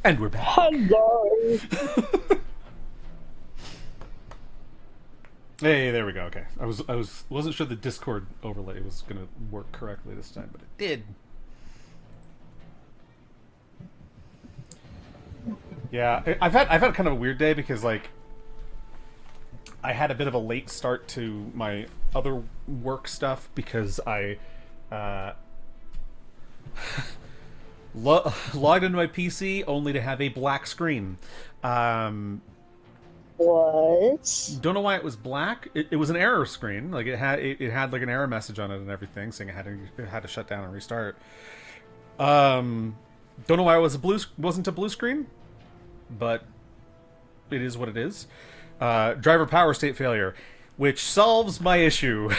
And we're back. Hello. Hey, there we go. Okay, wasn't sure the Discord overlay was gonna work correctly this time, but it did. Yeah, I've had kind of a weird day because like I had a bit of a late start to my other work stuff because I logged into my PC only to have a black screen. What? Don't know why it was black. It was an error screen. Like it had like an error message on it and everything, saying it had to shut down and restart. Don't know why it wasn't a blue screen, but it is what it is. Driver power state failure, which solves my issue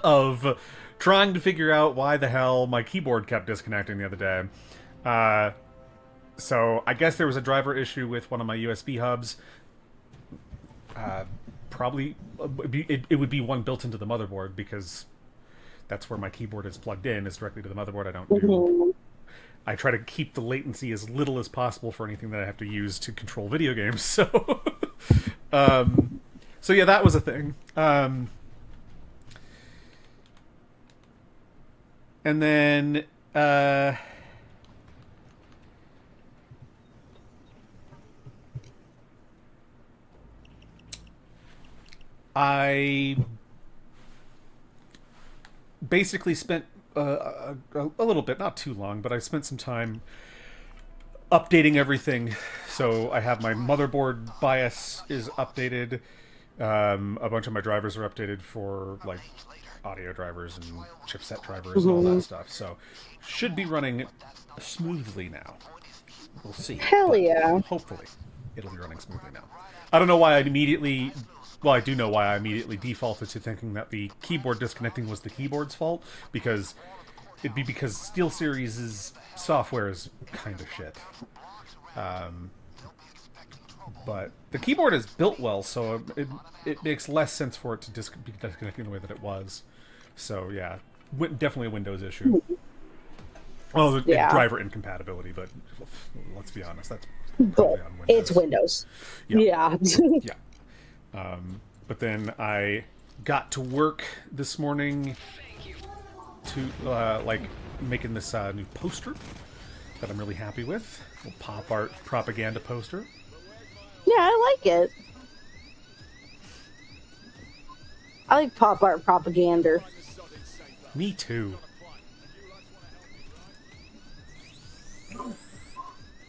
of trying to figure out why the hell my keyboard kept disconnecting the other day. So I guess there was a driver issue with one of my USB hubs. Probably it would be one built into the motherboard because that's where my keyboard is plugged in, is directly to the motherboard. I try to keep the latency as little as possible for anything that I have to use to control video games. So so yeah, that was a thing. And then I basically spent a little bit, not too long, but I spent some time updating everything. So I have my motherboard BIOS is updated. A bunch of my drivers are updated for like audio drivers and chipset drivers and all that stuff. So should be running smoothly now. We'll see. Hell yeah. Hopefully it'll be running smoothly now. I don't know why I immediately... Well, I do know why I immediately defaulted to thinking that the keyboard disconnecting was the keyboard's fault, because it'd be because SteelSeries' software is kind of shit. But the keyboard is built well, so it makes less sense for it to be disconnecting the way that it was. So yeah, definitely a Windows issue. Well, driver incompatibility, but let's be honest, that's probably on Windows. It's Windows. Yeah. Yeah. But then I got to work this morning to like making this new poster that I'm really happy with. A pop art propaganda poster. Yeah, I like it. I like pop art propaganda. Me too.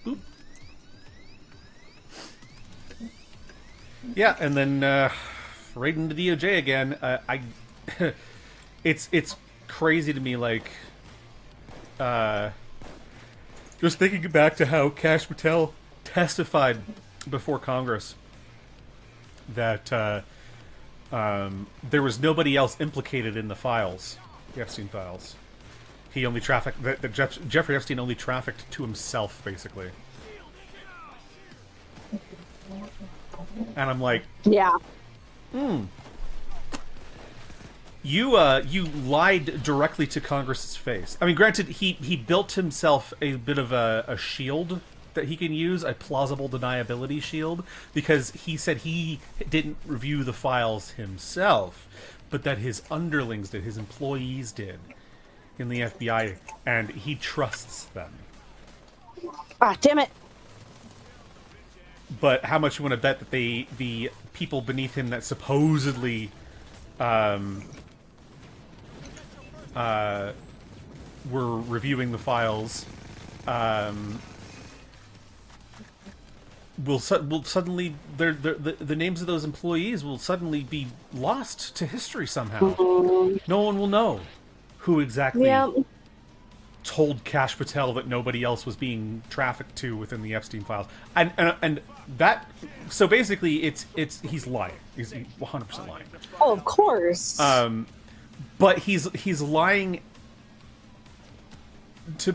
Oop. Yeah, and then right into DOJ again. It's crazy to me, like, just thinking back to how Kash Patel testified before Congress that there was nobody else implicated in the files, the Epstein files. He only trafficked that Jeffrey Epstein only trafficked to himself, basically. And I'm like, yeah. You lied directly to Congress's face. I mean, granted, he built himself a bit of a shield that he can use, a plausible deniability shield, because he said he didn't review the files himself, but that his underlings did, his employees did in the FBI, and he trusts them. Ah, damn it. But how much you want to bet that the people beneath him that supposedly were reviewing the files will suddenly the names of those employees will suddenly be lost to history somehow. No one will know who exactly told Kash Patel that nobody else was being trafficked to within the Epstein files, and that, so basically he's lying. He's 100% lying. Oh, of course. But he's lying to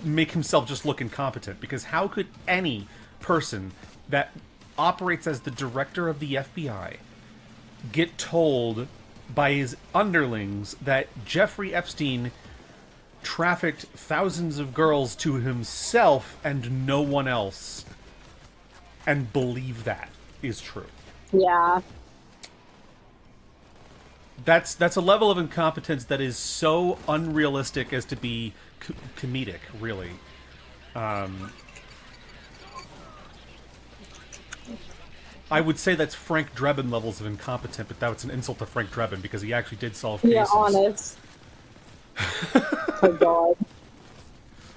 make himself just look incompetent, because how could any person that operates as the director of the FBI get told by his underlings that Jeffrey Epstein trafficked thousands of girls to himself and no one else, and believe that is true. Yeah. That's a level of incompetence that is so unrealistic as to be comedic, really. I would say that's Frank Drebin levels of incompetent, but that's an insult to Frank Drebin because he actually did solve cases. Yeah, honest. Oh god.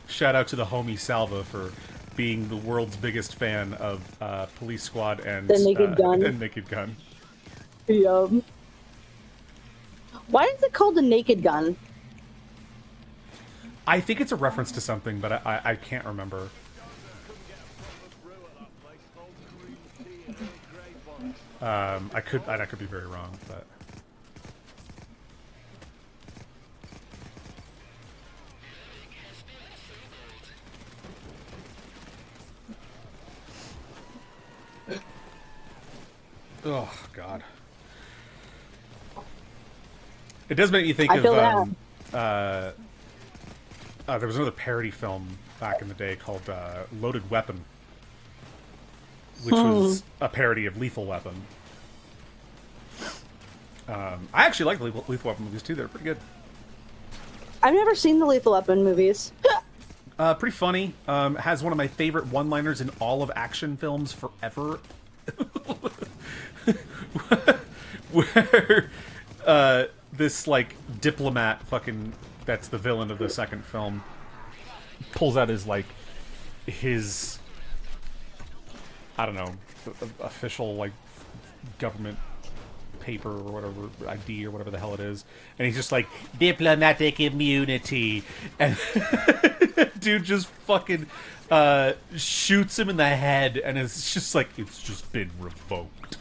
Shout out to the homie Salva for being the world's biggest fan of Police Squad and The Naked Gun. And Naked Gun. Yup. Why is it called the Naked Gun? I think it's a reference to something, but I can't remember. I could be very wrong, but oh god, it does make me think of there was another parody film back in the day called Loaded Weapon, which was a parody of Lethal Weapon. I actually like the Lethal Weapon movies too. They're pretty good. I've never seen the Lethal Weapon movies. Pretty funny. Has one of my favorite one-liners in all of action films forever. Where this like diplomat fucking that's the villain of the second film pulls out his I don't know, official like government paper or whatever, ID or whatever the hell it is, and he's just like, diplomatic immunity, and dude just fucking shoots him in the head, and it's just like, it's just been revoked.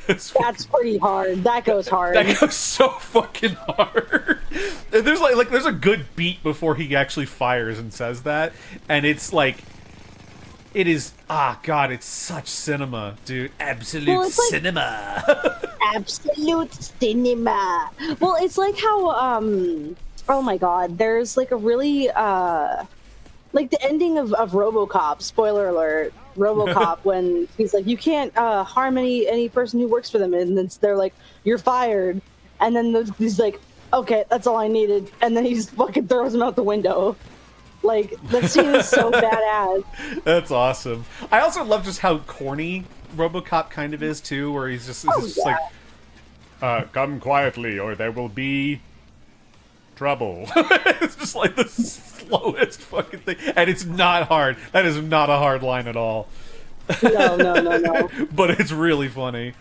That's pretty hard. That goes hard. That goes so fucking hard. There's like there's a good beat before he actually fires and says that, and it's like, it is, god, it's such cinema, dude. Absolute cinema. Absolute cinema. Well, it's like how, oh my god, there's like a really, like the ending of RoboCop, spoiler alert, RoboCop, when he's like, you can't harm any person who works for them, and then they're like, you're fired, and then he's like, okay, that's all I needed, and then he just fucking throws him out the window. Like, that scene is so badass. That's awesome. I also love just how corny RoboCop kind of is too, where he's just, like, come quietly or there will be trouble. It's just like the slowest fucking thing, and it's not hard. That is not a hard line at all. No. But it's really funny.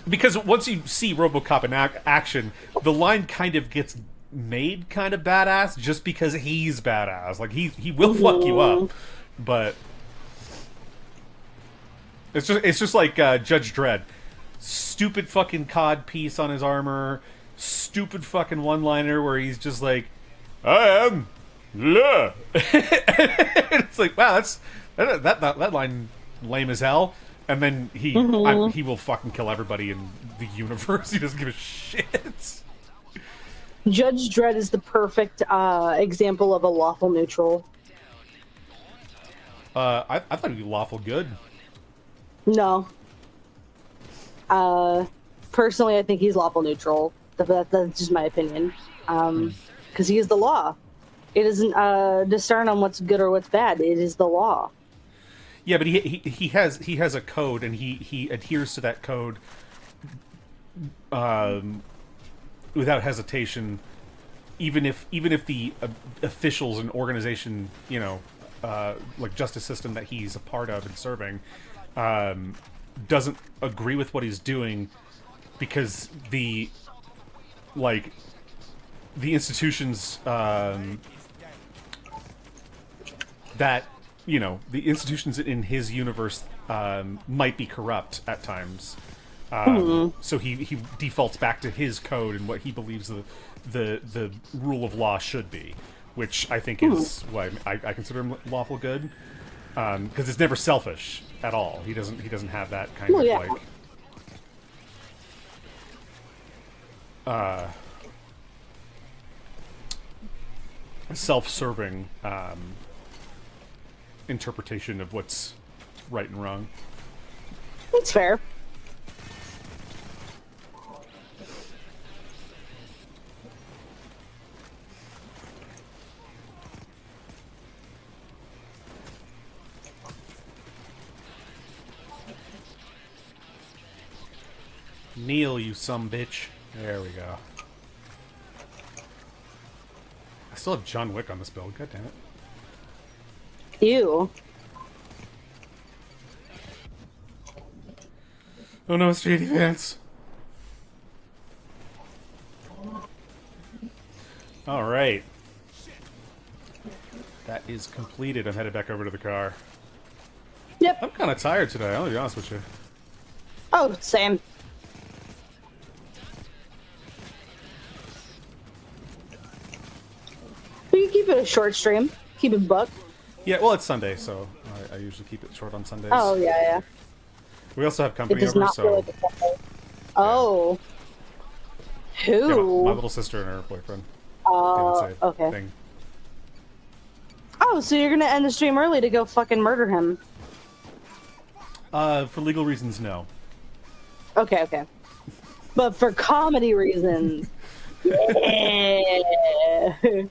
Because once you see RoboCop in action, the line kind of gets made kind of badass just because he's badass. Like, he will fuck you up, but it's just like Judge Dredd. Stupid fucking cod piece on his armor. Stupid fucking one-liner where he's just like, I am Le. It's like, wow, that line lame as hell. And then he will fucking kill everybody in the universe. He doesn't give a shit. Judge Dredd is the perfect example of a lawful neutral. I thought he'd be lawful good. No. Personally, I think he's lawful neutral. That's just my opinion. Because he is the law. It doesn't discern on what's good or what's bad. It is the law. Yeah, but he has a code, and he adheres to that code without hesitation, even if the officials and organization, you know, like justice system that he's a part of and serving, doesn't agree with what he's doing, because the institutions that, you know, the institutions in his universe might be corrupt at times. So he defaults back to his code and what he believes the rule of law should be, which I think is why I consider him lawful good, because it's never selfish at all. He doesn't have that kind of like. self-serving interpretation of what's right and wrong. It's fair. Kneel, you sumbitch. There we go. I still have John Wick on this build. God damn it. Ew. Oh no, it's JD Vance. Alright. That is completed. I'm headed back over to the car. Yep. I'm kind of tired today, I'll be honest with you. Oh, same. We can keep it a short stream. Keep it buck. Yeah, well, it's Sunday, so I usually keep it short on Sundays. Oh, yeah. We also have It company does over, not so... feel like a Sunday. Oh. Yeah, Who? my little sister and her boyfriend. Oh, Fiance okay. thing. Oh, so you're gonna end the stream early to go fucking murder him. For legal reasons, no. Okay. But for comedy reasons, yeah. For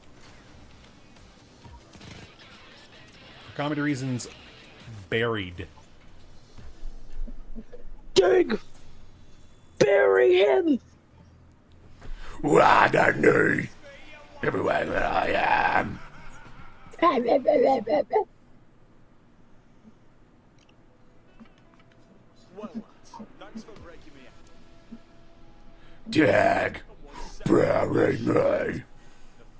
comedy reasons, buried. Dig! Bury him! What I need, everywhere that I am. Well, thanks for breaking me out. Dag, bury me. The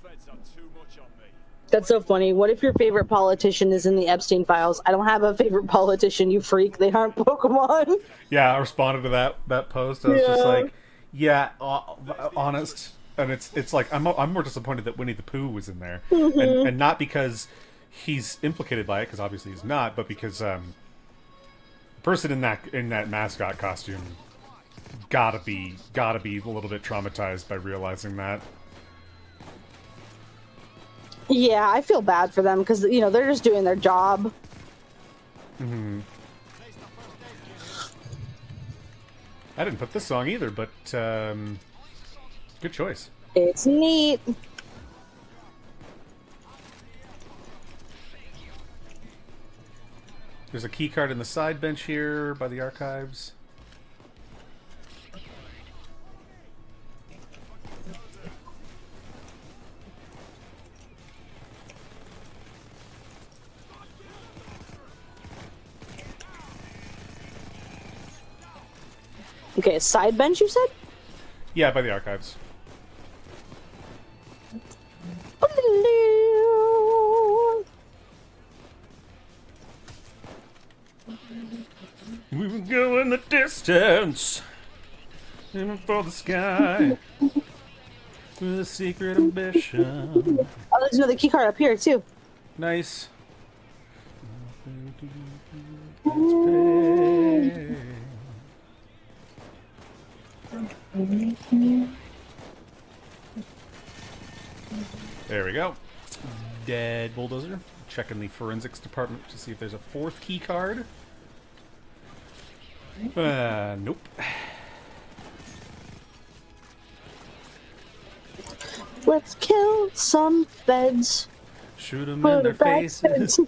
feds are too much on me. That's so funny. What if your favorite politician is in the Epstein files? I don't have a favorite politician, you freak. They aren't Pokemon. Yeah, I responded to that post. I was just Yeah. like, yeah, honest. And it's like I'm more disappointed that Winnie the Pooh was in there, and not because he's implicated by it, because obviously he's not, but because the person in that mascot costume gotta be a little bit traumatized by realizing that. Yeah, I feel bad for them because, you know, they're just doing their job. Mm-hmm. I didn't put this song either, but good choice. It's neat. There's a key card in the side bench here by the archives. Okay, a side bench, you said? Yeah, by the archives. We will go in the distance, aiming for the sky, with a secret ambition. Oh, there's another key card up here, too. Nice. There we go. Dead bulldozer. Checking the forensics department to see if there's a fourth key card. Nope. Let's kill some feds. Shoot them in their faces.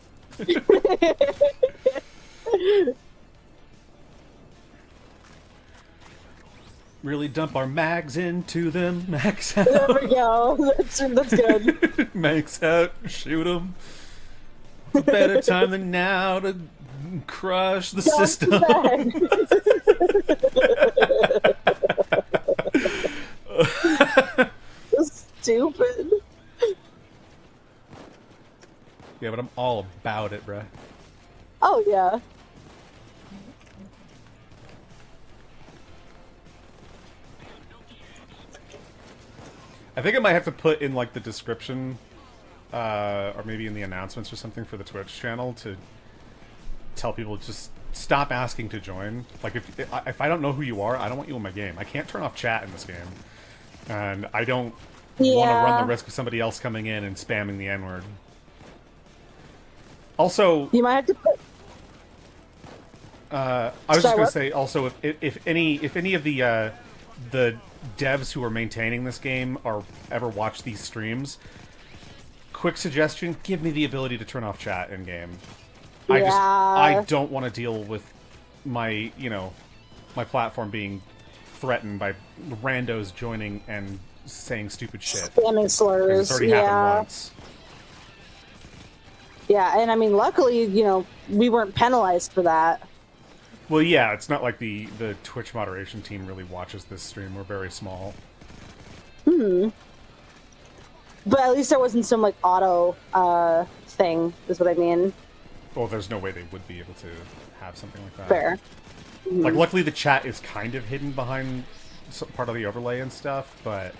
Really dump our mags into them. Max out. There we go. That's good. Max out. Shoot them. It's a better time than now to crush the system. Stupid. Yeah, but I'm all about it, bruh. Oh, yeah. I think I might have to put in, like, the description, or maybe in the announcements or something for the Twitch channel to tell people just stop asking to join. Like, if I don't know who you are, I don't want you in my game. I can't turn off chat in this game. And I don't You want to run Yeah. the risk of somebody else coming in and spamming the N-word. Also, You might have to put. I was just Sorry, going to what? say also if any of the devs who are maintaining this game are ever watch these streams, quick suggestion: give me the ability to turn off chat in game. Yeah. I don't want to deal with my my platform being threatened by randos joining and saying stupid shit. Spamming 'Cause slurs. it's already Yeah. happened once. Yeah, and I mean, luckily, we weren't penalized for that. Well, yeah, it's not like the Twitch moderation team really watches this stream. We're very small. But at least there wasn't some like auto thing. Is what I mean. Well, there's no way they would be able to have something like that. Fair. Like, luckily the chat is kind of hidden behind part of the overlay and stuff, but...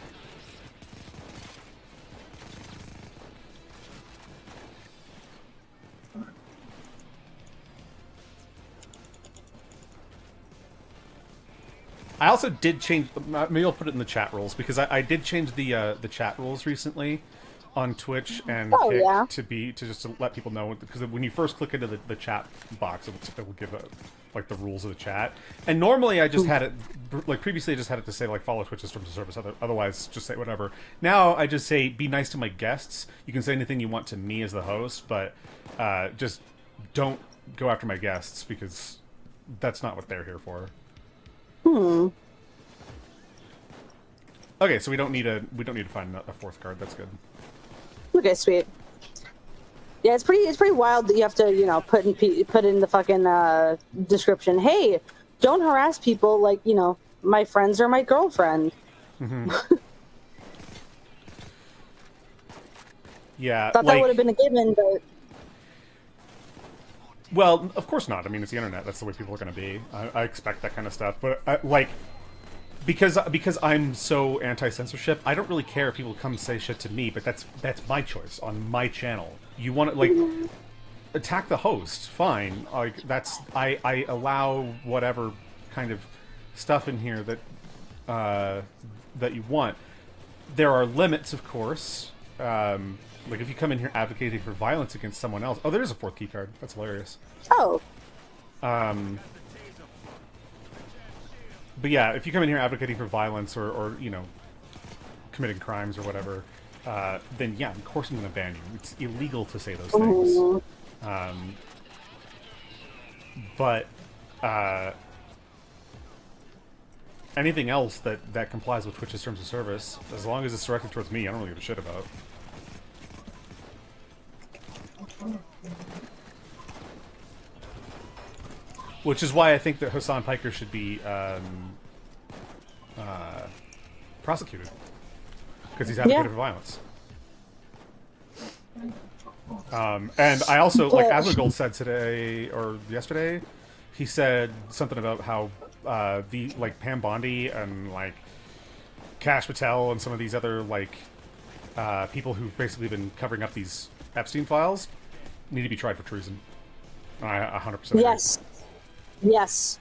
I also did change... Maybe I'll put it in the chat rules, because I did change the chat rules recently on Twitch and Oh, Kick yeah. to let people know, because when you first click into the chat box, it will give like the rules of the chat. And normally I just had it, like previously I just had it to say like follow Twitch's terms of service, otherwise just say whatever. Now I just say be nice to my guests. You can say anything you want to me as the host, but just don't go after my guests, because that's not what they're here for. Okay, so we don't need to find a fourth card. That's good. Okay, sweet. Yeah, it's pretty wild that you have to put in the fucking description. Hey, don't harass people like my friends or my girlfriend. Yeah, Thought that would have been a given, but well, of course not. I mean, it's the internet. That's the way people are going to be. I expect that kind of stuff. But because I'm so anti-censorship, I don't really care if people come say shit to me. But that's my choice on my channel. You want to attack the host? Fine. Like I allow whatever kind of stuff in here that you want. There are limits, of course. Like if you come in here advocating for violence against someone else. Oh, there is a fourth key card. That's hilarious. oh, But yeah, if you come in here advocating for violence or committing crimes or whatever, then yeah, of course I'm going to ban you. It's illegal to say those things. But anything else that complies with Twitch's terms of service, as long as it's directed towards me, I don't really give a shit about. Which is why I think that Hassan Piker should be prosecuted. Because he's advocated for violence. And I also, like Asmongold said today, or yesterday, he said something about how Pam Bondi and Kash Patel and some of these other people who've basically been covering up these Epstein files need to be tried for treason. I 100% agree. Yes.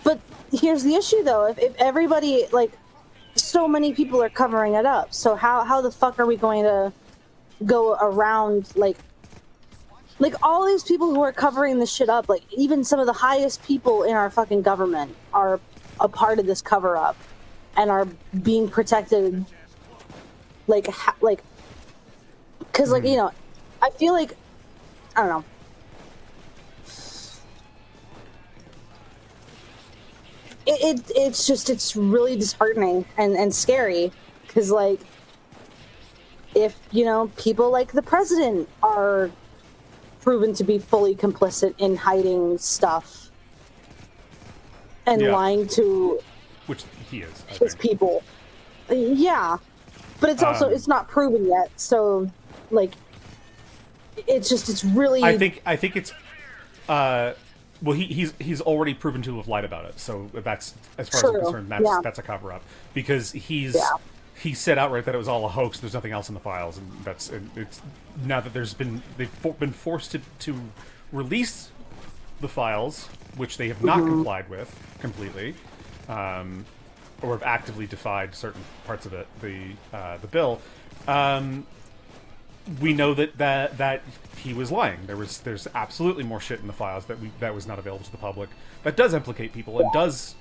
But here's the issue, though. If everybody, so many people are covering it up, so how the fuck are we going to go around, all these people who are covering this shit up, even some of the highest people in our fucking government are a part of this cover-up and are being protected, because, I feel like, I don't know. It's really disheartening and scary, because if people like the president are proven to be fully complicit in hiding stuff and lying to which he is, I his think. people, yeah, but it's also it's not proven yet, so it's really I think it's well, he's already proven to have lied about it, so that's, as far as I'm concerned, that's a cover up, because he said outright that it was all a hoax. There's nothing else in the files, and it's now that they've been forced to release the files, which they have not complied with completely, or or have actively defied certain parts of it, the bill, we know that he was lying. There's absolutely more shit in the files that was not available to the public that does implicate people and does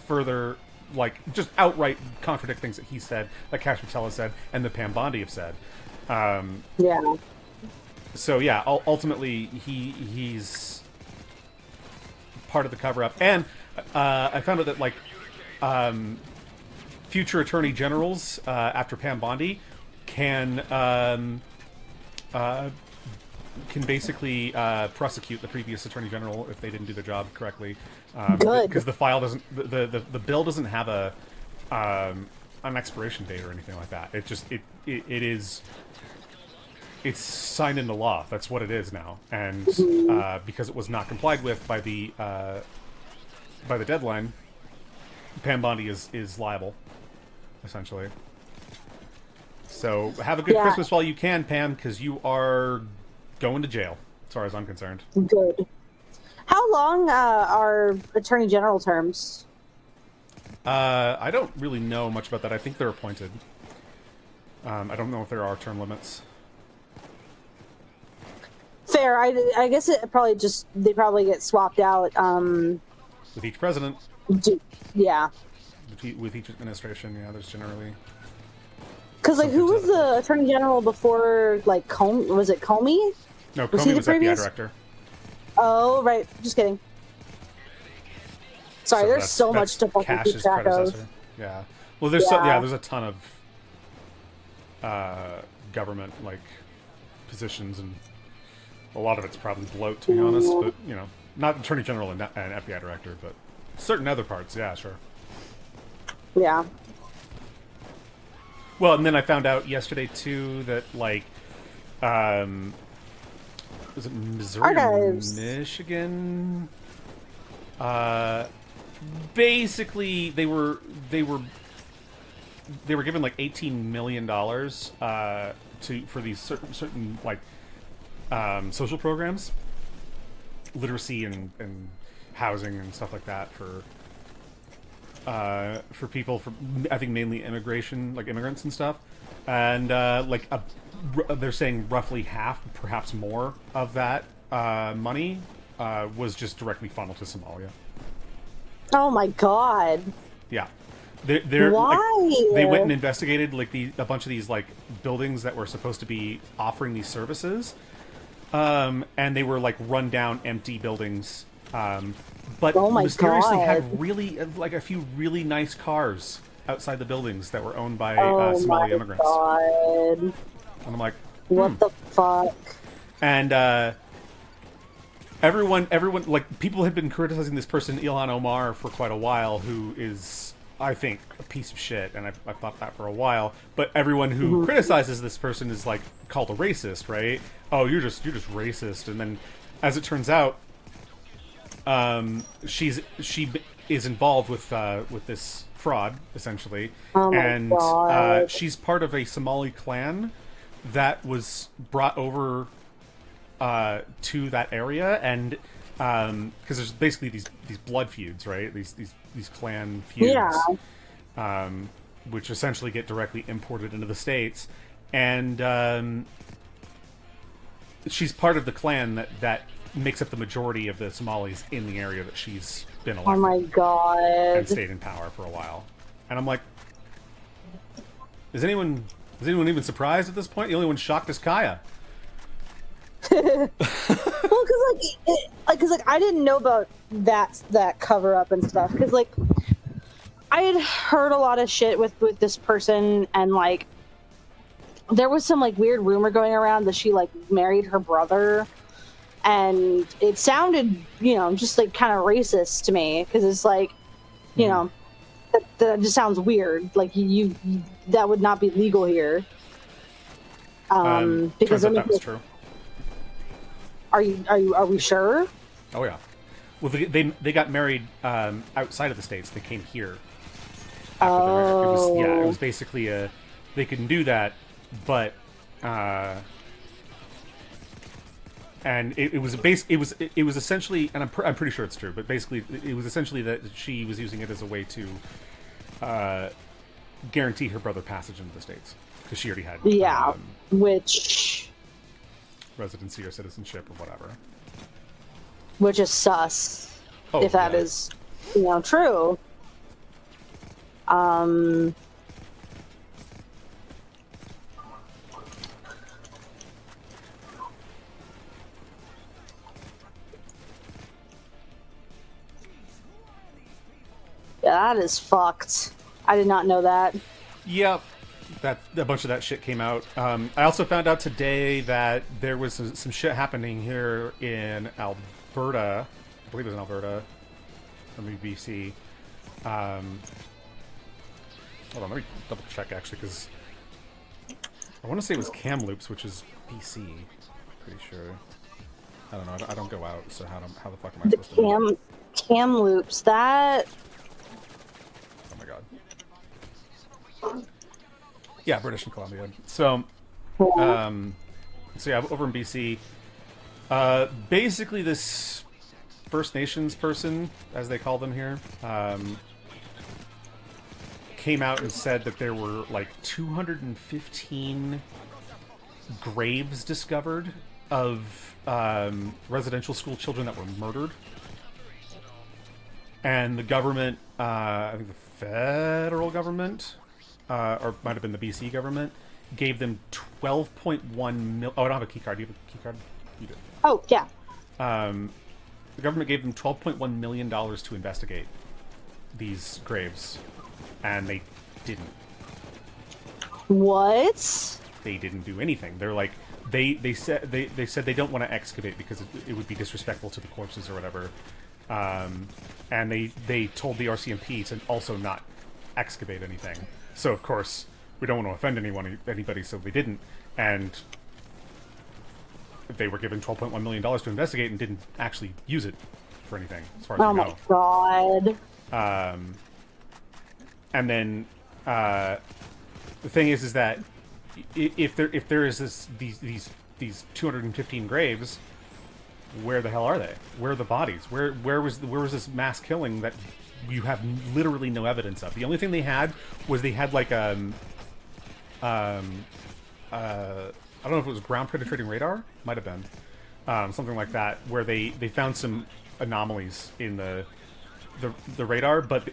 further, like, just outright contradict things that he said, that Cash Patella said, and that Pam Bondi have said. Yeah. So yeah, ultimately he's part of the cover-up, and I found out that, like, future attorney generals after Pam Bondi can basically prosecute the previous attorney general if they didn't do their job correctly. Good. Because the file doesn't, the bill doesn't have an expiration date or anything like that. It just it's signed into law. That's what it is now, and because it was not complied with by the deadline, Pam Bondi is liable, essentially. So have a good Christmas while you can, Pam, because you are going to jail, as far as I'm concerned. Good. How long are attorney general terms? I don't really know much about that. I think they're appointed. I don't know if there are term limits. Fair. I guess they probably get swapped out. With each president. Yeah. With each administration, yeah, there's generally... Because, like, who was the attorney general before, like, was it Comey? No, Comey was FBI director. Oh, right. Just kidding. Sorry, there's so much to fucking keep Cash's track of. Yeah. Well, there's a ton of government, like, positions, and a lot of it's probably bloat, to be honest, but, you know, not attorney general and FBI director, but certain other parts, yeah, sure. Yeah. Well, and then I found out yesterday too that, like, was it Missouri or Michigan? Basically, they were given like $18 million for these certain like social programs, literacy and housing and stuff like that for people, I think mainly immigration, like immigrants and stuff, and they're saying roughly half, perhaps more, of that money was just directly funneled to Somalia. Oh my god. Yeah. They're Why? Like, they went and investigated like a bunch of these like buildings that were supposed to be offering these services, and they were like run down, empty buildings. But mysteriously had really like a few really nice cars outside the buildings that were owned by Somali immigrants. God. And I'm like, what the fuck? And everyone, like, people had been criticizing this person, Ilhan Omar, for quite a while, who is, I think, a piece of shit, and I've thought that for a while. But everyone who criticizes this person is like called a racist, right? Oh, you're just racist. And then, as it turns out, she is involved with this fraud, essentially, and she's part of a Somali clan that was brought over to that area, and because there's basically these blood feuds, right? These clan feuds, which essentially get directly imported into the States, and she's part of the clan that makes up the majority of the Somalis in the area that she's been elected. Oh my god. And stayed in power for a while. And I'm like, is anyone even surprised at this point? The only one shocked is Kaya. Well, because I didn't know about that cover up and stuff. Because like, I had heard a lot of shit with this person, and like, there was some like weird rumor going around that she like married her brother. And it sounded, you know, just like kind of racist to me, because it's like, you know, that just sounds weird. Like you that would not be legal here. Because that was true. Are we sure? Oh yeah. Well, they got married outside of the States. They came here after the marriage. It was basically they couldn't do that, but. And it was essentially, and I'm pretty sure it's true, but basically it was essentially that she was using it as a way to guarantee her brother passage into the States because she already had Yeah, which residency or citizenship or whatever. Which is sus, Oh, if that yeah. is, true. Yeah, that is fucked. I did not know that. Yep. That a bunch of that shit came out. I also found out today that there was some shit happening here in Alberta. I believe it was in Alberta, or maybe BC. Hold on, let me double check actually, because I want to say it was Kamloops, which is BC. Pretty sure. I don't know. I don't go out, so how the fuck am I The supposed to know? Kamloops, that... Oh my god. Yeah, British and Columbia. So, yeah, over in BC, basically this First Nations person, as they call them here, came out and said that there were like 215 graves discovered of residential school children that were murdered. And the government, I think the federal government, or might have been the BC government, gave them 12.1 mil. Oh, I don't have a key card. Do you have a key card? You do. Oh, yeah. The government gave them $12.1 million to investigate these graves, and they didn't. What? They didn't do anything. They're like, they said they don't want to excavate because it would be disrespectful to the corpses or whatever. And they told the RCMP to also not excavate anything. So of course we don't want to offend anybody, so they didn't. And they were given $12.1 million to investigate and didn't actually use it for anything, as far as Oh we my know. god. And then the thing is that if there is these 215 graves, where the hell are they? Where are the bodies? Where was this mass killing that you have literally no evidence of? The only thing they had was like I don't know if it was ground penetrating radar, might have been something like that, where they found some anomalies in the radar, but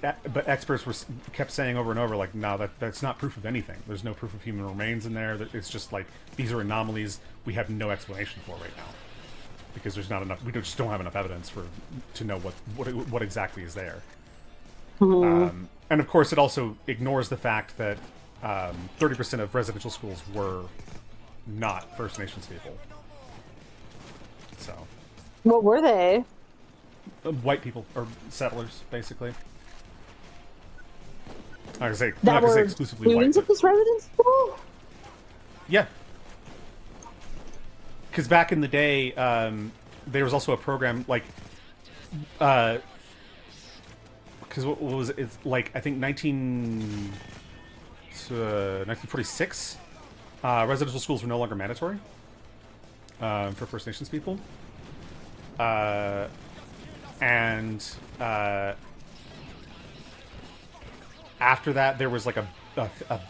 experts kept saying over and over, like, no, that's not proof of anything. There's no proof of human remains in there. It's just like, these are anomalies we have no explanation for right now, because there's not enough. We just don't have enough evidence to know what exactly is there. Mm-hmm. And of course, it also ignores the fact that 30% of residential schools were not First Nations people. So, What were they? white people or settlers, basically. I'm That not gonna say were exclusively white. students at this residence school? Yeah. Because back in the day, there was also a program like, because what was it? It's like, I think 1946, residential schools were no longer mandatory for First Nations people. And after that, there was like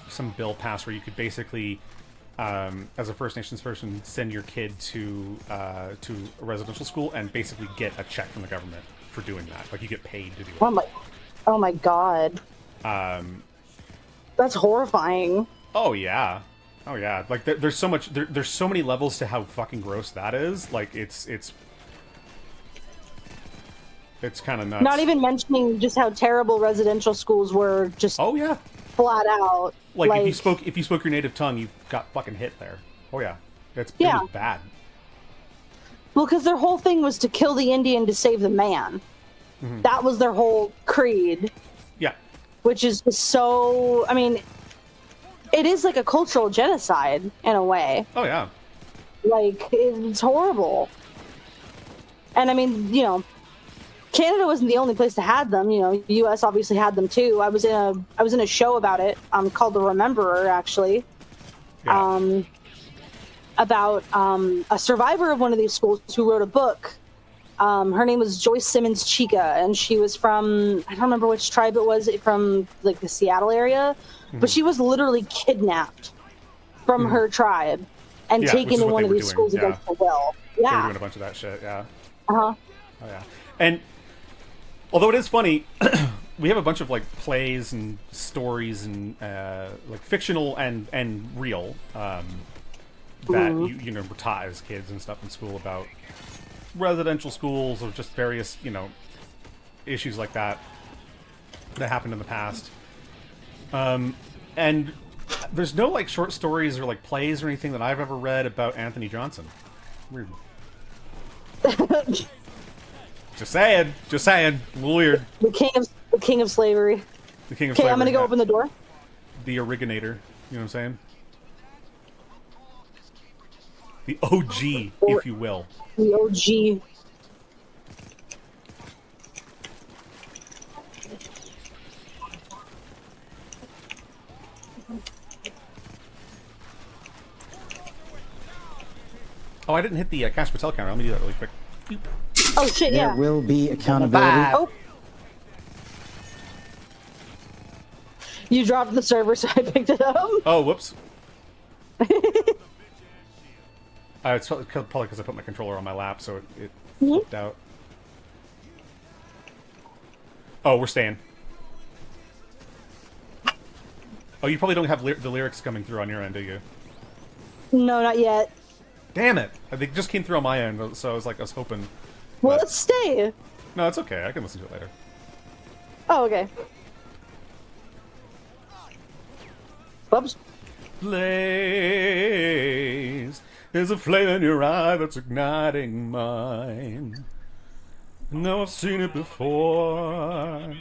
some bill passed where you could basically, as a First Nations person, send your kid to a residential school and basically get a check from the government for doing that. Like, you get paid to do it. Oh my god. That's horrifying. Oh yeah. Like, there's so much. There's so many levels to how fucking gross that is. Like, it's kind of nuts. Not even mentioning just how terrible residential schools were, just Oh yeah. flat out. Like, if you spoke your native tongue, you got fucking hit there. Oh yeah. It Yeah. was bad. Well, because their whole thing was to kill the Indian to save the man. Mm-hmm. That was their whole creed, Yeah. which is just so... I mean, it is like a cultural genocide, in a way. Oh yeah. Like, it's horrible. And I mean, Canada wasn't the only place that had them. The U.S. obviously had them too. I was in a show about it, called The Rememberer, actually. Yeah. About a survivor of one of these schools who wrote a book Her name was Joyce Simmons Chica, and she was from, I don't remember which tribe it was, from like the Seattle area, but she was literally kidnapped from her tribe and Yeah, which taken is to what one they of were these doing, schools yeah. against her will. They were Yeah. doing a bunch of that shit, yeah. Uh-huh. Oh, yeah. And although it is funny, we have a bunch of like plays and stories and like fictional and real that you know, were taught as kids and stuff in school about residential schools or just various, you know, issues like that happened in the past. And there's no like short stories or like plays or anything that I've ever read about Anthony Johnson. Weird. Just saying, a little weird. The king of slavery. The king of Okay, slavery. I'm gonna go yeah. open the door. The originator. You know what I'm saying? The OG, if you will. The OG. Oh, I didn't hit the Cash Patel counter. Let me do that really quick. Boop. Oh shit, There yeah. will be accountability. Oh. You dropped the server, so I picked it up. Oh, whoops. It's probably because I put my controller on my lap, so it flipped out. Oh, we're staying. Oh, you probably don't have the lyrics coming through on your end, do you? No, not yet. Damn it! They just came through on my end, so I was hoping. Well, but- let's stay. No, it's okay. I can listen to it later. Oh, okay. Whoops. Blaze, there's a flame in your eye that's igniting mine. No, I've seen it before.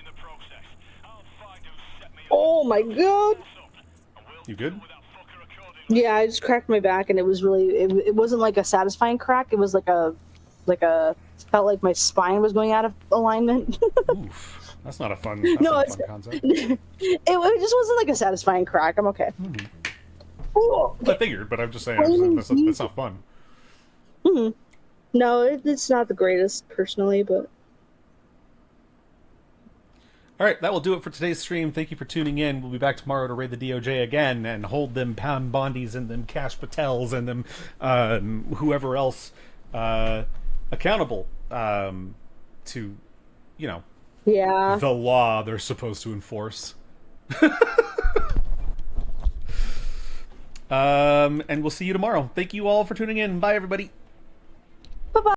Oh my god. You good? Yeah, I just cracked my back, and it was really. It wasn't like a satisfying crack. It was like a felt like my spine was going out of alignment. Oof, that's not a fun. No, That's not a fun concept. it just wasn't like a satisfying crack. I'm okay. Oh, I figured, but I'm just saying that's not fun. no, it's not the greatest personally, but All right, that will do it for today's stream. Thank you for tuning in. We'll be back tomorrow to raid the DOJ again and hold them Pam Bondis and them Cash Patels and them whoever else accountable to, you know, yeah. the law they're supposed to enforce. And we'll see you tomorrow. Thank you all for tuning in. Bye, everybody.